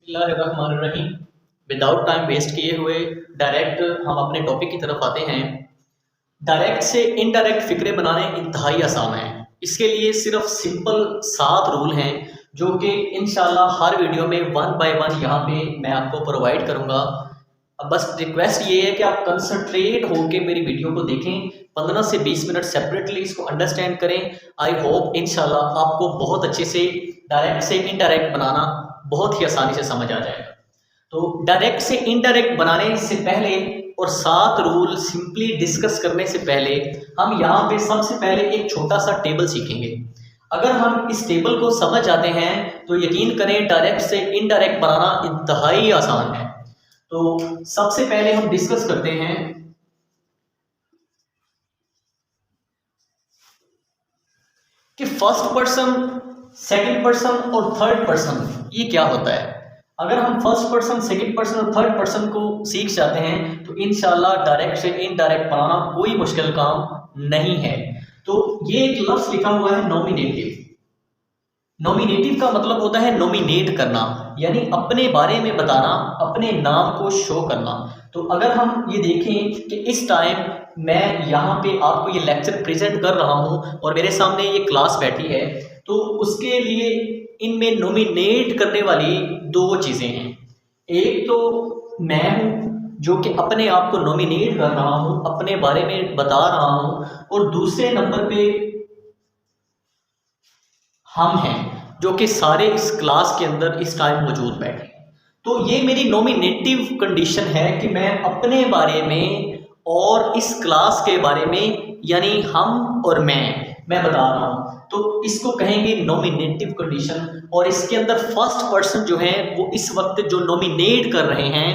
बिस्मिल्लाहिर्रहमानिर्रहीम। Without time waste किए हुए डायरेक्ट हम अपने टॉपिक की तरफ आते हैं। डायरेक्ट से इनडायरेक्ट फिक्रे बनाने इंतहाई आसान है। इसके लिए सिर्फ सिंपल 7 रूल हैं जो कि इंशाल्लाह हर वीडियो में 1 बाय 1 यहाँ पे मैं आपको प्रोवाइड करूँगा। अब बस रिक्वेस्ट ये है कि आप कंसंट्रेट होकर मेरी वीडियो को देखें, 15 से 20 मिनट सेपरेटली इसको अंडरस्टैंड करें। आई होप इंशाल्लाह आपको बहुत अच्छे से डायरेक्ट से इनडायरेक्ट बनाना बहुत ही आसानी से समझ आ जाएगा। तो डायरेक्ट से इनडायरेक्ट बनाने से पहले और 7 रूल सिंपली डिस्कस करने से पहले हम यहाँ पे सबसे पहले एक छोटा सा टेबल सीखेंगे। अगर हम इस टेबल को समझ जाते हैं तो यकीन करें डायरेक्ट से इनडायरेक्ट बनाना इंतहाई आसान है। तो सबसे पहले हम डिस्कस करते हैं कि फर्स्ट पर्सन, सेकंड पर्सन और थर्ड पर्सन ये क्या होता है। अगर हम फर्स्ट पर्सन, सेकंड पर्सन और थर्ड पर्सन को सीख जाते हैं तो इंशाल्लाह डायरेक्ट से इनडायरेक्ट बनाना कोई मुश्किल काम नहीं है। तो ये एक लफ्ज लिखा हुआ है नॉमिनेटिव। नॉमिनेटिव का मतलब होता है नॉमिनेट करना, यानी अपने बारे में बताना, अपने नाम को शो करना। तो अगर हम ये देखें कि इस टाइम मैं यहाँ पे आपको ये लेक्चर प्रेजेंट कर रहा हूँ और मेरे सामने ये क्लास बैठी है, तो उसके लिए इनमें नॉमिनेट करने वाली 2 चीज़ें हैं। एक तो मैं हूँ जो कि अपने आप को नॉमिनेट कर रहा हूँ, अपने बारे में बता रहा हूँ, और दूसरे नंबर पे हम हैं जो कि सारे इस क्लास के अंदर इस टाइम मौजूद बैठे हैं। तो ये मेरी नॉमिनेटिव कंडीशन है कि मैं अपने बारे में और इस क्लास के बारे में, यानी हम और मैं बता रहा हूँ, तो इसको कहेंगे नॉमिनेटिव कंडीशन। और इसके अंदर फर्स्ट पर्सन जो है वो इस वक्त जो नॉमिनेट कर रहे हैं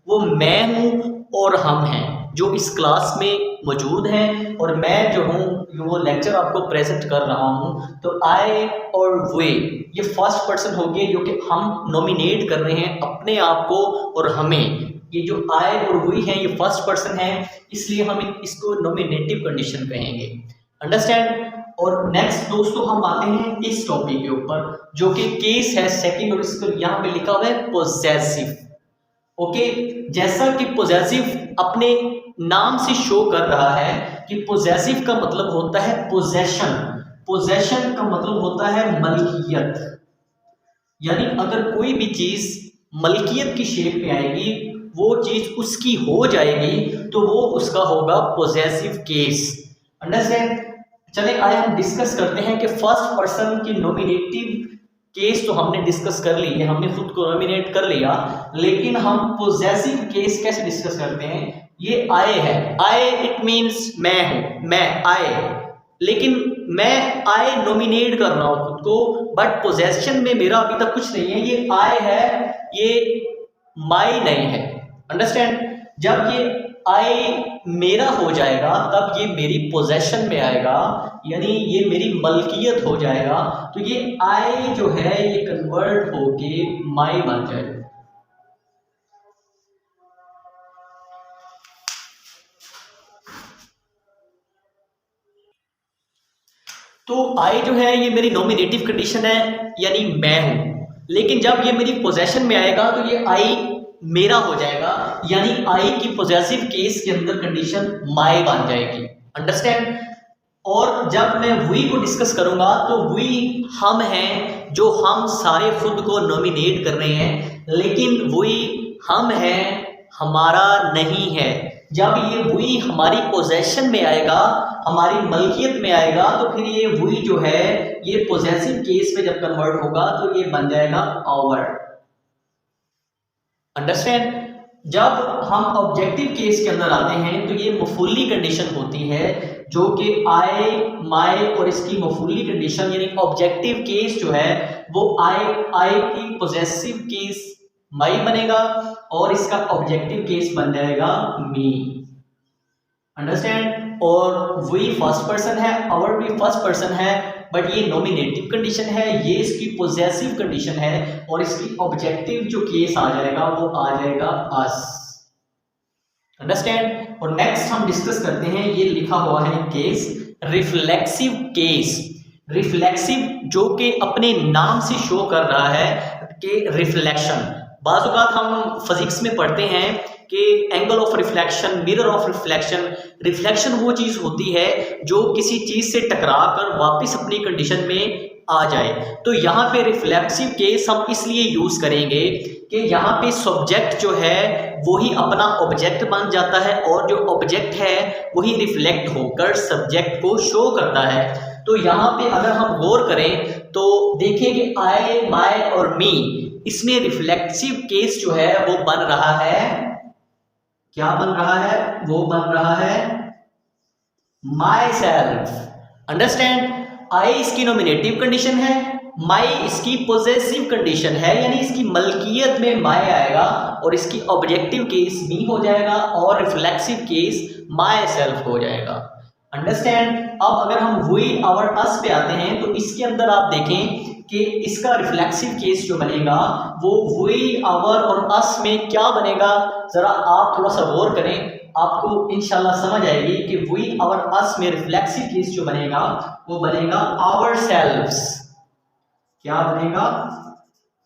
वो मैं हूँ और हम हैं जो इस क्लास में मौजूद हैं, और मैं जो हूँ वो लेक्चर आपको प्रेजेंट कर रहा हूँ। तो आई और वे ये फर्स्ट पर्सन हो गए जो कि हम नॉमिनेट कर रहे हैं अपने आप को और हमें। ये जो आई और वी हैं ये फर्स्ट पर्सन है, इसलिए हम इसको नॉमिनेटिव कंडीशन कहेंगे। अंडरस्टैंड। और नेक्स्ट दोस्तों हम आते हैं इस टॉपिक के ऊपर जो कि केस है सेकंड, और इसको यहाँ पे लिखा हुआ है पोजेसिव। ओके, जैसा कि पोजेसिव अपने नाम से शो कर रहा है कि पोजेसिव का मतलब होता है पोजेशन। पोजेशन का मतलब होता है मलकियत, यानी अगर कोई भी चीज मलकियत की शेप में आएगी, वो चीज उसकी हो जाएगी, तो वो उसका होगा पोजेसिव केस। अंडरस्टैंड। चले आए हम डिस्कस करते हैं कि फर्स्ट पर्सन की नॉमिनेटिव केस तो हमने डिस्कस कर ली है, हमने खुद को नॉमिनेट कर लिया, लेकिन हम पोजेसिव केस कैसे डिस्कस करते हैं। ये आई है, आई इट मींस मैं हूं, मैं आई, लेकिन मैं आई नॉमिनेट कर रहा हूं खुद को, बट पोजेशन में मेरा अभी तक कुछ नहीं है। ये आई है, ये माई नहीं है। अंडरस्टैंड। जब ये आई मेरा हो जाएगा तब ये मेरी पोजेशन में आएगा, यानी ये मेरी मलकियत हो जाएगा। तो ये आई जो है ये कन्वर्ट होके माई बन जाएगा। तो आई जो है ये मेरी नॉमिनेटिव कंडीशन है, यानी मैं हूं, लेकिन जब ये मेरी पोजेशन में आएगा तो ये आई मेरा हो जाएगा, यानी आई की पोजेसिव केस के अंदर कंडीशन माई बन जाएगी। अंडरस्टैंड। और जब मैं वी को डिस्कस करूंगा तो वी हम हैं जो हम सारे खुद को नॉमिनेट कर रहे हैं, लेकिन वी हम हैं हमारा नहीं है। जब ये वी हमारी पोजेशन में आएगा, हमारी मलकियत में आएगा, तो फिर ये वी जो है ये पोजेसिव केस में जब कन्वर्ट होगा तो ये बन जाएगा आवर। अंडरस्टैंड। जब हम ऑब्जेक्टिव केस के अंदर आते हैं तो ये मफूली कंडीशन होती है जो कि आई माई, और इसकी मफूली कंडीशन यानी ऑब्जेक्टिव केस जो है वो आई की पोजेसिव केस माई बनेगा और इसका ऑब्जेक्टिव केस बन जाएगा मी। अंडरस्टैंड। और वी फर्स्ट पर्सन है, आवर भी फर्स्ट पर्सन है, बट ये नॉमिनेटिव कंडीशन है, ये इसकी पोजेसिव कंडीशन है, और इसकी ऑब्जेक्टिव जो केस आ जाएगा वो आ जाएगा अस। अंडरस्टैंड। और नेक्स्ट हम डिस्कस करते हैं, ये लिखा हुआ है केस रिफ्लेक्सिव केस। रिफ्लेक्सिव जो कि अपने नाम से शो कर रहा है कि रिफ्लेक्शन, बाज़ औक़ात हम फिजिक्स में पढ़ते हैं कि angle of reflection, mirror of reflection. Reflection वो चीज़ होती है जो किसी चीज़ से टकरा कर वापस अपनी कंडीशन में आ जाए। तो यहाँ पे रिफ्लेक्सिव केस हम इसलिए यूज़ करेंगे कि यहाँ पे सब्जेक्ट जो है वही अपना ऑब्जेक्ट बन जाता है और जो ऑब्जेक्ट है वही रिफ्लेक्ट होकर सब्जेक्ट को शो करता है। तो यहाँ पे अगर हम गौर करें तो देखें कि आई, माई और मी, इसमें रिफ्लेक्सिव केस जो है वो बन रहा है, क्या बन रहा है, वो बन रहा है माई सेल्फ। अंडरस्टैंड, आई इसकी नॉमिनेटिव कंडीशन है, माई इसकी पोजेसिव कंडीशन है, यानी इसकी मलकियत में माई आएगा और इसकी ऑब्जेक्टिव केस मी हो जाएगा और रिफ्लेक्सिव केस माई सेल्फ हो जाएगा। अंडरस्टैंड। अब अगर हम वी आवर अस पे आते हैं तो इसके अंदर आप देखें कि इसका रिफ्लेक्सिव केस जो बनेगा वो वी आवर और अस में क्या बनेगा, जरा आप थोड़ा सा गौर करें, आपको इंशाल्लाह समझ आएगी कि वी आवर अस में रिफ्लेक्सिव केस जो बनेगा वो बनेगा आवर सेल्व्स। क्या बनेगा,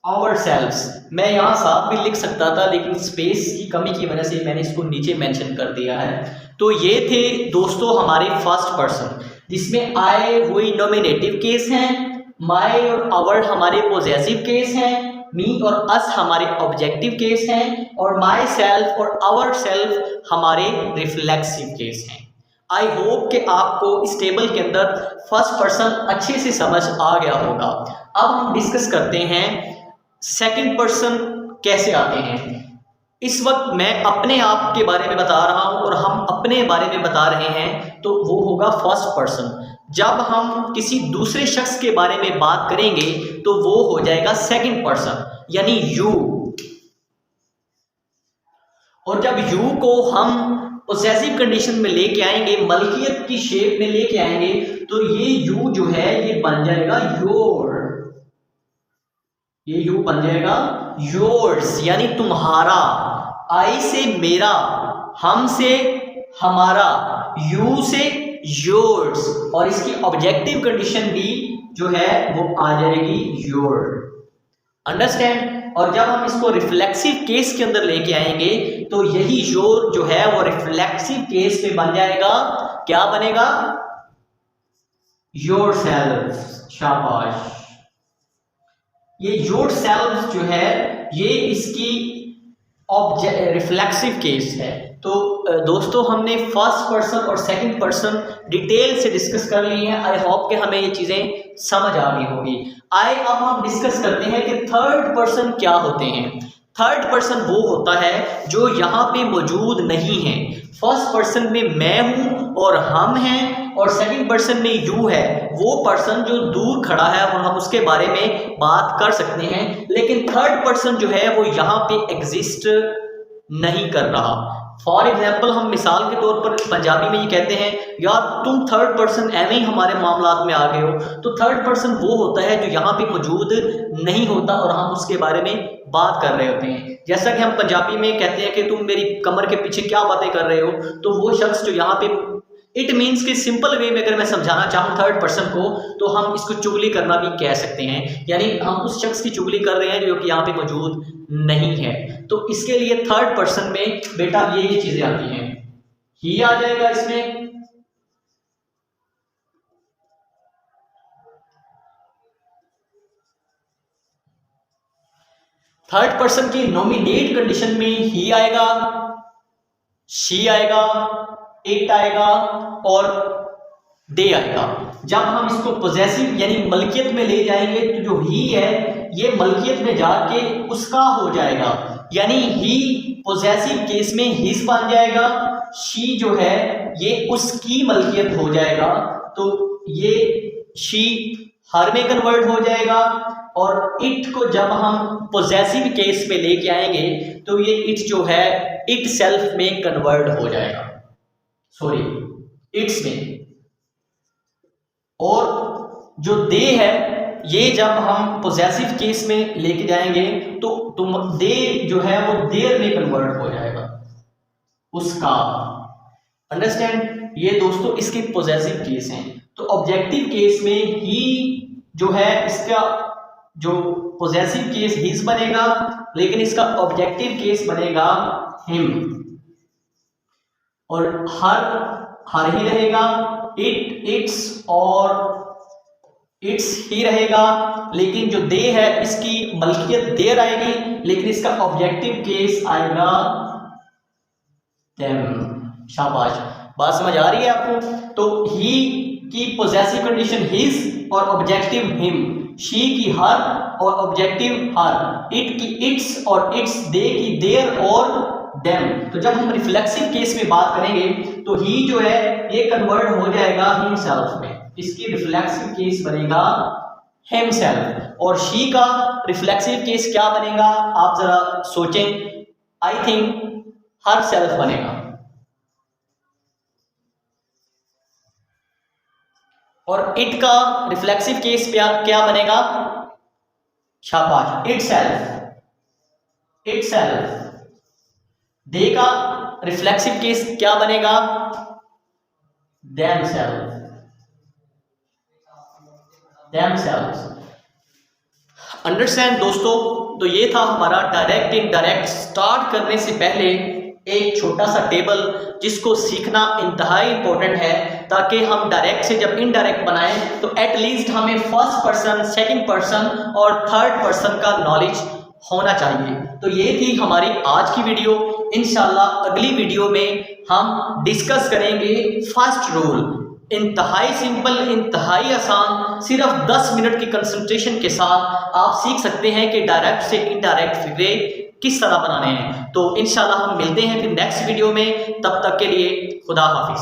आवर सेल्व्स। मैं यहाँ साथ भी लिख सकता था लेकिन स्पेस की कमी की वजह से मैंने इसको नीचे मेंशन कर दिया है। तो ये थे दोस्तों हमारे फर्स्ट पर्सन, जिसमें आई वी नॉमिनेटिव केस हैं, माई और आवर हमारे पोजेसिव केस हैं, मी और अस हमारे ऑब्जेक्टिव केस हैं और माई सेल्फ और आवर सेल्फ हमारे रिफ्लेक्सिव केस हैं। आई होप कि आपको इस टेबल के अंदर फर्स्ट पर्सन अच्छे से समझ आ गया होगा। अब हम डिस्कस करते हैं सेकंड पर्सन कैसे आते हैं। इस वक्त मैं अपने आप के बारे में बता रहा हूं और हम अपने बारे में बता रहे हैं, तो वो होगा फर्स्ट पर्सन। जब हम किसी दूसरे शख्स के बारे में बात करेंगे तो वो हो जाएगा सेकंड पर्सन, यानी यू। और जब यू को हम पोसेसिव कंडीशन में लेके आएंगे, मलकियत की शेप में लेके आएंगे, तो ये यू जो है ये बन जाएगा योर। ये यू बन जाएगा योर्स, यानी तुम्हारा। आई से मेरा, हम से हमारा, यू से योर्स, और इसकी ऑब्जेक्टिव कंडीशन भी जो है वो आ जाएगी योर। अंडरस्टैंड। और जब हम इसको रिफ्लेक्सिव केस के अंदर लेके आएंगे तो यही योर जो है वो रिफ्लेक्सिव केस में बन जाएगा, क्या बनेगा, योर सेल्फ। शाबाश। ये योर सेल्फ जो है ये इसकी रिफ्लेक्सिव केस है। तो दोस्तों हमने फर्स्ट पर्सन और सेकंड पर्सन डिटेल से डिस्कस कर लिए हैं। आई होप कि हमें ये चीज़ें समझ आ गई होगी। अब हम डिस्कस करते हैं कि थर्ड पर्सन क्या होते हैं। थर्ड पर्सन वो होता है जो यहाँ पे मौजूद नहीं है। फर्स्ट पर्सन में मैं हूँ और हम हैं, और सेकंड पर्सन में यू है, वो पर्सन जो दूर खड़ा है और हम उसके बारे में बात कर सकते हैं। लेकिन थर्ड पर्सन जो है वो यहाँ पे एग्जिस्ट नहीं कर रहा। फॉर एग्जाम्पल हम मिसाल के तौर पर पंजाबी में ये कहते हैं, यार तुम थर्ड पर्सन ऐਵੇਂ ही हमारे मामलात में आ गए हो। तो थर्ड पर्सन वो होता है जो यहाँ पे मौजूद नहीं होता और हम उसके बारे में बात कर रहे होते हैं। जैसा कि हम पंजाबी में कहते हैं कि तुम मेरी कमर के पीछे क्या बातें कर रहे हो, तो वो शख्स जो यहाँ पे, इट मीन्स कि सिंपल वे में अगर मैं समझाना चाहूँ थर्ड पर्सन को, तो हम इसको चुगली करना भी कह सकते हैं, यानी हम उस शख्स की चुगली कर रहे हैं जो कि यहाँ पे मौजूद नहीं है। तो इसके लिए थर्ड पर्सन में बेटा ये चीजें आती हैं, ही आ जाएगा इसमें। थर्ड पर्सन की नॉमिनेट कंडीशन में ही आएगा, शी आएगा, इट आएगा और दे आएगा। जब हम इसको पोजेसिव यानी मलकियत में ले जाएंगे तो जो ही है ये मलकियत में जाके उसका हो जाएगा, यानी ही पोजेसिव केस में हिज बन जाएगा। शी जो है ये उसकी मलकियत हो जाएगा, तो ये शी हर में कन्वर्ट हो जाएगा। और इट को जब हम पोजेसिव केस में लेके आएंगे तो ये इट जो है इट सेल्फ में कन्वर्ट हो जाएगा, सॉरी इट्स में। और जो दे है ये जब हम पोजेसिव केस में लेके जाएंगे तो तुम दे जो है वो देयर में कन्वर्ट हो जाएगा, उसका। अंडरस्टैंड। ये दोस्तों इसके पोजेसिव केस हैं। तो ऑब्जेक्टिव केस में ही जो है इसका जो पोजेसिव केस हिज बनेगा, लेकिन इसका ऑब्जेक्टिव केस बनेगा हिम। और हर ही रहेगा, इट्स और इट्स ही रहेगा, लेकिन जो दे है इसकी मलकियत देर आएगी, लेकिन इसका ऑब्जेक्टिव केस आएगा देम। शाबाश, बात समझ आ रही है आपको? तो ही की पोजेसिव कंडीशन हिज और ऑब्जेक्टिव हिम, शी की हर और ऑब्जेक्टिव हर, इट की इट्स और इट्स, दे की देर और देम। तो जब हम रिफ्लेक्सिव केस में बात करेंगे तो ही जो है ये कन्वर्ट हो जाएगा हिमसेल्फ में, इसकी रिफ्लेक्सिव केस बनेगा हिमसेल्फ। और शी का रिफ्लेक्सिव केस क्या बनेगा आप जरा सोचें, आई थिंक हर सेल्फ बनेगा। और इट का रिफ्लेक्सिव केस क्या बनेगा? शाबाश, इटसेल्फ। दे का रिफ्लेक्सिव केस क्या बनेगा? themselves। अंडरस्टैंड दोस्तों? तो ये था हमारा डायरेक्ट इनडायरेक्ट। स्टार्ट करने से पहले एक छोटा सा टेबल जिसको सीखना इंतहाई इंपॉर्टेंट है, ताकि हम डायरेक्ट से जब इनडायरेक्ट बनाएं तो एटलीस्ट हमें फर्स्ट पर्सन, सेकंड पर्सन और थर्ड पर्सन का नॉलेज होना चाहिए। तो ये थी हमारी आज की वीडियो। इंशाल्लाह अगली वीडियो में हम डिस्कस करेंगे फर्स्ट रूल। इंतहाई सिंपल, इंतहाई आसान, सिर्फ 10 मिनट की कंसंट्रेशन के साथ आप सीख सकते हैं कि डायरेक्ट से इनडायरेक्ट फिगरें किस तरह बनाने हैं। तो इंशाल्लाह हम मिलते हैं फिर नेक्स्ट वीडियो में, तब तक के लिए खुदा हाफिज।